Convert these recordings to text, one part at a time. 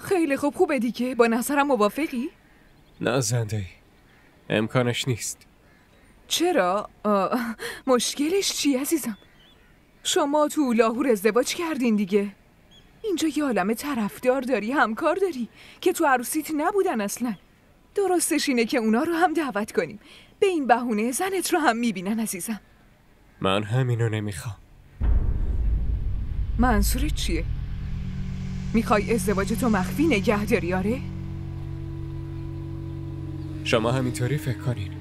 خیلی خوبه دیگه. با نظرم موافقی؟ نه زنده، امکانش نیست. چرا؟ مشکلش چی عزیزم؟ شما تو لاهور ازدواج کردین دیگه. اینجا یه عالمه طرفدار داری، همکار داری که تو عروسیت نبودن اصلا. درستش اینه که اونا رو هم دعوت کنیم. به این بهونه زنت رو هم میبینن عزیزم. من همینو نمیخوام. منظورت چیه؟ میخوای ازدواجتو مخفی نگه داری آره؟ شما همینطوری فکر کنین.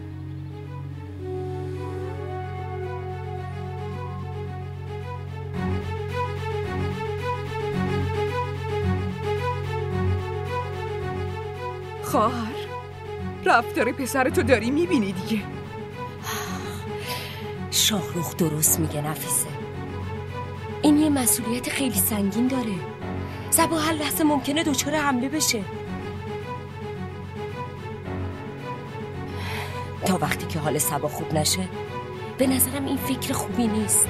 خواهر، رفتار پسرتو داری میبینی دیگه. شاهرخ درست میگه نفیسه. این یه مسئولیت خیلی سنگین داره. صبا هر لحظه ممکنه دچار حمله بشه. تا وقتی که حال صبا خوب نشه به نظرم این فکر خوبی نیست.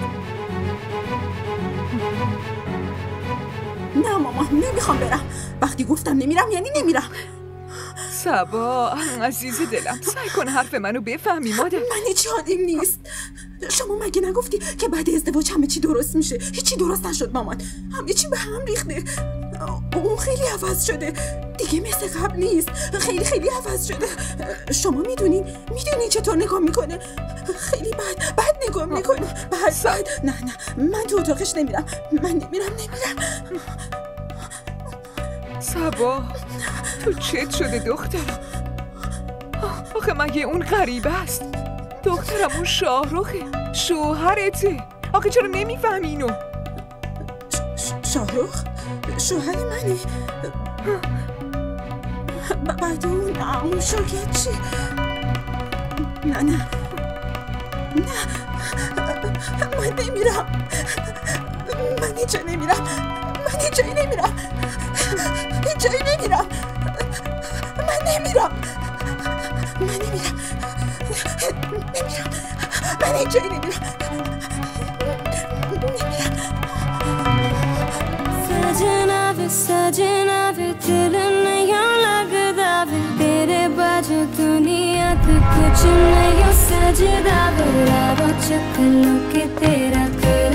نه مامان، نمیخوام برم. وقتی گفتم نمیرم یعنی نمیرم. صبا عزیز دلم، سعی کن حرف منو بفهمی مادر. من هیچ یادم نیست. شما مگه نگفتی که بعد ازدواج همه چی درست میشه؟ هیچی درست نشد مامان. همه چی به هم ریخته. اون خیلی عوض شده دیگه، مثل قبل نیست. خیلی خیلی عوض شده. شما میدونین چطور نگاه میکنه؟ خیلی بد نگاه میکنه. بد. نه من تو اتاقش نمیرم. من نمیرم. صبا تو چت شده دخترم؟ آخه مگه اون غریبه است؟ دخترم اون شاهرخه، شوهرته. آخه چرا نمیفهمی اینو؟ شاهرخ؟ شوهر منه؟ بعد اون شاگرد چی؟ نه من نمیرم. من هیچ جایی نمیرم. من نمیرم. सजना वे दिल नहीं लगदा वे तेरे बाजू दुनिया तो कुछ नहीं सजदा वे रावो चकलो के तेरा कर